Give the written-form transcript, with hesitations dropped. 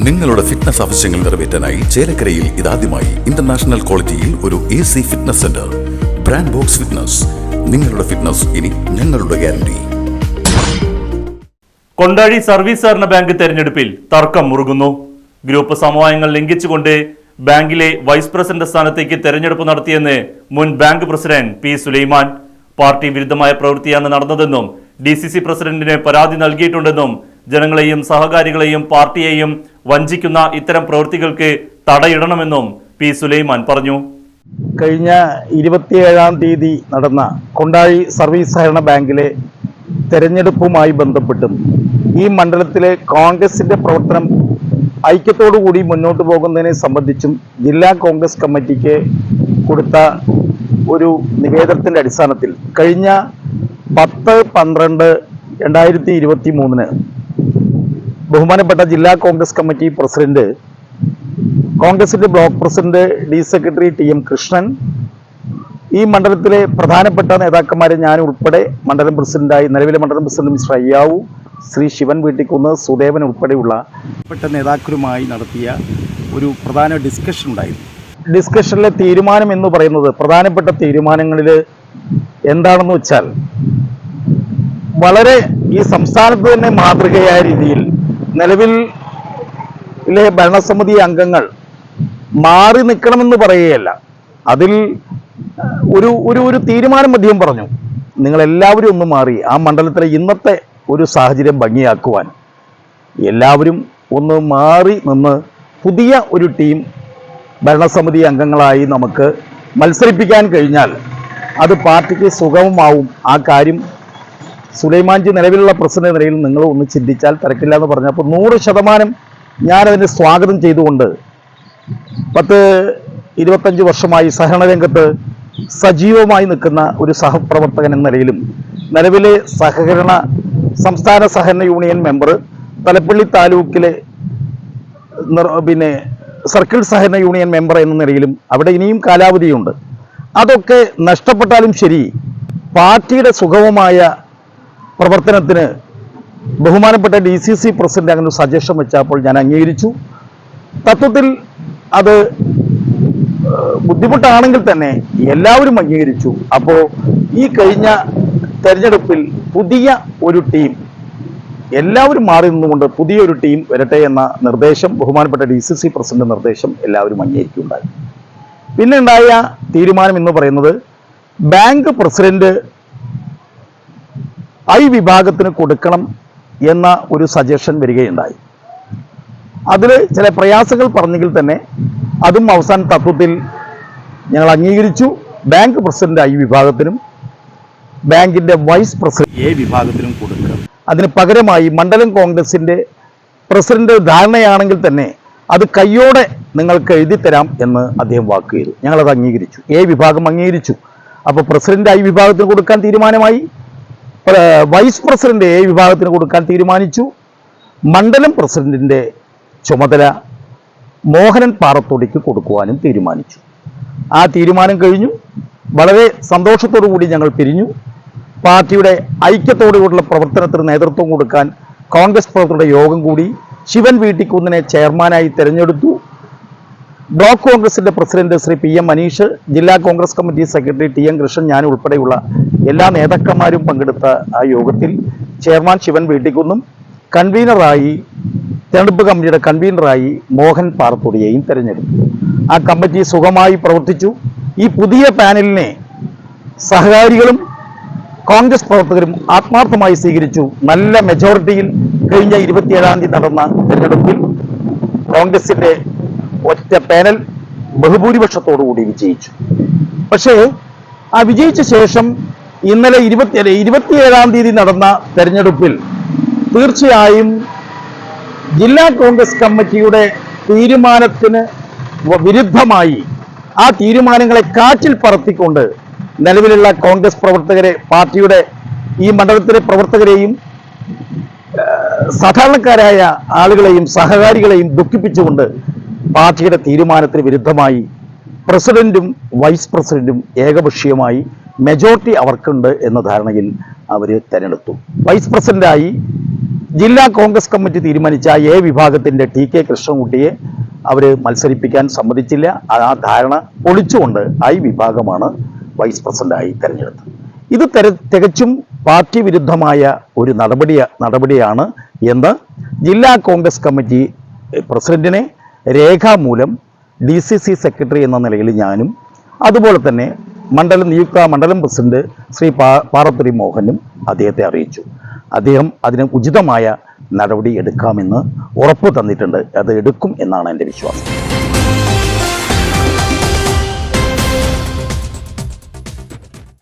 നിങ്ങളുടെ ഫിറ്റ്നസ് ആവശ്യങ്ങൾ നിറവേറ്റാനായി ചേലക്കരയിൽ ഇതാദ്യമായി ഇന്റർനാഷണൽ ക്വാളിറ്റിയിൽ ഒരു AC fitness centre. Brand box fitness. നിങ്ങളുടെ ഫിറ്റ്നസ് ഇനി ഞങ്ങളുടെ ഗ്യാരണ്ടി. കൊണ്ടാഴി സർവീസ് സഹകരണ ബാങ്ക് തെരഞ്ഞെടുപ്പിൽ തർക്കം മുറുകുന്നു. ഗ്രൂപ്പ് സമവായങ്ങൾ ലംഘിച്ചുകൊണ്ട് ബാങ്കിലെ വൈസ് പ്രസിഡന്റ് സ്ഥാനത്തേക്ക് തെരഞ്ഞെടുപ്പ് നടത്തിയെന്ന് മുൻ bank president P. Sulaiman. Party വിരുദ്ധമായ പ്രവൃത്തിയാണ് നടന്നതെന്നും DCC പ്രസിഡന്റിന് പരാതി നൽകിയിട്ടുണ്ടെന്നും ജനങ്ങളെയും സഹകാരികളെയും പാർട്ടിയെയും വഞ്ചിക്കുന്ന ഇത്തരം പ്രവൃത്തികൾക്ക് തടയിടണമെന്നും P. സുലൈമാൻ പറഞ്ഞു. കഴിഞ്ഞ 27-ാം തീയതി നടന്ന കൊണ്ടാഴി സർവീസ് സഹകരണ ബാങ്കിലെ തെരഞ്ഞെടുപ്പുമായി ബന്ധപ്പെട്ടും ഈ മണ്ഡലത്തിലെ കോൺഗ്രസിന്റെ പ്രവർത്തനം ഐക്യത്തോടുകൂടി മുന്നോട്ട് പോകുന്നതിനെ സംബന്ധിച്ചും ജില്ലാ കോൺഗ്രസ് കമ്മിറ്റിക്ക് കൊടുത്ത ഒരു നിവേദനത്തിന്റെ അടിസ്ഥാനത്തിൽ കഴിഞ്ഞ 10/12/2023 ബഹുമാനപ്പെട്ട ജില്ലാ കോൺഗ്രസ് കമ്മിറ്റി പ്രസിഡന്റ്, കോൺഗ്രസിന്റെ block president, secretary TM Krishnan, ഈ മണ്ഡലത്തിലെ പ്രധാനപ്പെട്ട നേതാക്കന്മാരെ ഞാൻ ഉൾപ്പെടെ മണ്ഡലം പ്രസിഡന്റായി നിലവിലെ മണ്ഡലം പ്രസിഡന്റ് മിസ്റ്റർ അയ്യാവു, ശ്രീ ശിവൻ വീട്ടിക്കുന്ന്, സുദേവൻ ഉൾപ്പെടെയുള്ള നേതാക്കളുമായി നടത്തിയ ഒരു പ്രധാന ഡിസ്കഷൻ ഉണ്ടായിരുന്നു. ഡിസ്കഷനിലെ തീരുമാനം എന്ന് പറയുന്നത്, പ്രധാനപ്പെട്ട തീരുമാനങ്ങളിൽ എന്താണെന്ന് വെച്ചാൽ, വളരെ ഈ സംസ്ഥാനത്ത് തന്നെ മാതൃകയായ രീതിയിൽ നിലവിലെ ഭരണസമിതി അംഗങ്ങൾ മാറി നിൽക്കണമെന്ന് പറയുകയല്ല, അതിൽ ഒരു തീരുമാനം അദ്ദേഹം പറഞ്ഞു, നിങ്ങളെല്ലാവരും ഒന്ന് മാറി ആ മണ്ഡലത്തിലെ ഇന്നത്തെ ഒരു സാഹചര്യം ഭംഗിയാക്കുവാൻ എല്ലാവരും ഒന്ന് മാറി നിന്ന് പുതിയ ഒരു ടീം ഭരണസമിതി അംഗങ്ങളായി നമുക്ക് മത്സരിപ്പിക്കാൻ കഴിഞ്ഞാൽ അത് പാർട്ടിക്ക് സുഗമമാവും. ആ കാര്യം സുലൈമാൻജി നിലവിലുള്ള പ്രസിഡന്റ് നിലയിൽ നിങ്ങൾ ഒന്ന് ചിന്തിച്ചാൽ തിരക്കില്ല എന്ന് പറഞ്ഞപ്പോൾ 100% ഞാനതിനെ സ്വാഗതം ചെയ്തുകൊണ്ട് 10-25 വർഷമായി സഹകരണ രംഗത്ത് സജീവമായി നിൽക്കുന്ന ഒരു സഹപ്രവർത്തകൻ എന്ന നിലയിലും നിലവിലെ സംസ്ഥാന സഹകരണ യൂണിയൻ മെമ്പർ, തലപ്പള്ളി താലൂക്കിലെ സർക്കിൾ സഹകരണ യൂണിയൻ മെമ്പർ എന്ന നിലയിലും അവിടെ ഇനിയും കാലാവധിയുണ്ട്. അതൊക്കെ നഷ്ടപ്പെട്ടാലും ശരി, പാർട്ടിയുടെ സുഗമമായ പ്രവർത്തനത്തിന് ബഹുമാനപ്പെട്ട DCC പ്രസിഡന്റ് അങ്ങനെ ഒരു സജഷൻ വെച്ചപ്പോൾ ഞാൻ അംഗീകരിച്ചു. തത്വത്തിൽ അത് ബുദ്ധിമുട്ടാണെങ്കിൽ തന്നെ എല്ലാവരും അംഗീകരിച്ചു. അപ്പോൾ ഈ കഴിഞ്ഞ തെരഞ്ഞെടുപ്പിൽ പുതിയ ഒരു ടീം, എല്ലാവരും മാറി നിന്നുകൊണ്ട് പുതിയൊരു ടീം വരട്ടെ എന്ന നിർദ്ദേശം, ബഹുമാനപ്പെട്ട DCC പ്രസിഡന്റ് നിർദ്ദേശം എല്ലാവരും അംഗീകരിക്കുകയുണ്ടായി. പിന്നെ ഉണ്ടായ തീരുമാനം എന്ന് പറയുന്നത്, ബാങ്ക് പ്രസിഡന്റ് I വിഭാഗത്തിന് കൊടുക്കണം എന്ന ഒരു സജഷൻ വരികയുണ്ടായി. അതിൽ ചില പ്രയാസങ്ങൾ പറഞ്ഞെങ്കിൽ തന്നെ അതും അവസാന തത്വത്തിൽ ഞങ്ങൾ അംഗീകരിച്ചു. ബാങ്ക് പ്രസിഡന്റ് I വിഭാഗത്തിനും ബാങ്കിന്റെ വൈസ് പ്രസിഡന്റ് A വിഭാഗത്തിനും കൊടുക്കണം. അതിന് പകരമായി മണ്ഡലം കോൺഗ്രസിന്റെ പ്രസിഡന്റ് ധാരണയാണെങ്കിൽ തന്നെ അത് കയ്യോടെ നിങ്ങൾക്ക് എഴുതി തരാം എന്ന് അദ്ദേഹം വാക്ക് ചെയ്തു. ഞങ്ങളത് അംഗീകരിച്ചു. A വിഭാഗം അംഗീകരിച്ചു. അപ്പോൾ പ്രസിഡന്റ് I വിഭാഗത്തിന് കൊടുക്കാൻ തീരുമാനമായി. വൈസ് പ്രസിഡന്റ് A വിഭാഗത്തിന് കൊടുക്കാൻ തീരുമാനിച്ചു. മണ്ഡലം പ്രസിഡന്റിന്റെ ചുമതല മോഹനൻ പാറത്തോടിക്ക് കൊടുക്കുവാനും തീരുമാനിച്ചു. ആ തീരുമാനം കഴിഞ്ഞു. വളരെ സന്തോഷത്തോടു കൂടി ഞങ്ങൾ പിരിഞ്ഞു. പാർട്ടിയുടെ ഐക്യത്തോടുകൂടിയുള്ള പ്രവർത്തനത്തിന് നേതൃത്വം കൊടുക്കാൻ കോൺഗ്രസ് പ്രവർത്തകരുടെ യോഗം കൂടി. ശിവൻ വീട്ടിക്കുന്നിനെ ചെയർമാനായി തെരഞ്ഞെടുത്തു. ബ്ലോക്ക് കോൺഗ്രസിന്റെ പ്രസിഡന്റ് ശ്രീ PM മനീഷ്, ജില്ലാ Congress committee secretary TM Krishnan, ഞാൻ ഉൾപ്പെടെയുള്ള എല്ലാ നേതാക്കന്മാരും പങ്കെടുത്ത ആ യോഗത്തിൽ ചെയർമാൻ ശിവൻ വീട്ടിക്കുന്നും, തെരഞ്ഞെടുപ്പ് കമ്മിറ്റിയുടെ കൺവീനറായി മോഹൻ പാറത്തോടിയെയും തെരഞ്ഞെടുത്തു. ആ കമ്മിറ്റി സുഖമായി പ്രവർത്തിച്ചു. ഈ പുതിയ പാനലിനെ സഹകാരികളും കോൺഗ്രസ് പ്രവർത്തകരും ആത്മാർത്ഥമായി സ്വീകരിച്ചു. നല്ല മെജോറിറ്റിയിൽ കഴിഞ്ഞ 27-ാം തീയതി നടന്ന തെരഞ്ഞെടുപ്പിൽ കോൺഗ്രസിന്റെ ഒറ്റ പാനൽ ബഹുഭൂരിപക്ഷത്തോടുകൂടി വിജയിച്ചു. പക്ഷേ ആ വിജയിച്ച ശേഷം ഇന്നലെ 27-ാം തീയതി നടന്ന തെരഞ്ഞെടുപ്പിൽ തീർച്ചയായും ജില്ലാ കോൺഗ്രസ് കമ്മിറ്റിയുടെ തീരുമാനത്തിന് വിരുദ്ധമായി ആ തീരുമാനങ്ങളെ കാറ്റിൽ പറത്തിക്കൊണ്ട് നിലവിലുള്ള കോൺഗ്രസ് പ്രവർത്തകരെ, പാർട്ടിയുടെ ഈ മണ്ഡലത്തിലെ പ്രവർത്തകരെയും സാധാരണക്കാരായ ആളുകളെയും സഹകാരികളെയും ദുഃഖിപ്പിച്ചുകൊണ്ട് പാർട്ടിയുടെ തീരുമാനത്തിന് വിരുദ്ധമായി പ്രസിഡന്റും വൈസ് പ്രസിഡന്റും ഏകപക്ഷീയമായി മെജോറിറ്റി അവർക്കുണ്ട് എന്ന ധാരണയിൽ അവർ തെരഞ്ഞെടുത്തു. വൈസ് പ്രസിഡന്റായി ജില്ലാ കോൺഗ്രസ് കമ്മിറ്റി തീരുമാനിച്ച എ വിഭാഗത്തിൻ്റെ ടി കെ കൃഷ്ണൻകുട്ടിയെ അവർ മത്സരിപ്പിക്കാൻ സമ്മതിച്ചില്ല. ആ ധാരണ പൊളിച്ചുകൊണ്ട് ഐ വിഭാഗമാണ് വൈസ് പ്രസിഡന്റായി തെരഞ്ഞെടുത്തത്. ഇത് തികച്ചും പാർട്ടി വിരുദ്ധമായ ഒരു നടപടിയാണ് എന്ന് ജില്ലാ കോൺഗ്രസ് കമ്മിറ്റി പ്രസിഡന്റിനെ രേഖാമൂലം DCC സെക്രട്ടറി എന്ന നിലയിൽ ഞാനും അതുപോലെ തന്നെ നിയുക്ത മണ്ഡലം പ്രസിഡന്റ് ശ്രീ പാറത്തുരി മോഹനും അദ്ദേഹത്തെ അറിയിച്ചു. അദ്ദേഹം അതിന് ഉചിതമായ നടപടി എടുക്കാമെന്ന് ഉറപ്പ് തന്നിട്ടുണ്ട്. അത് എടുക്കും എന്നാണ് എൻ്റെ വിശ്വാസം.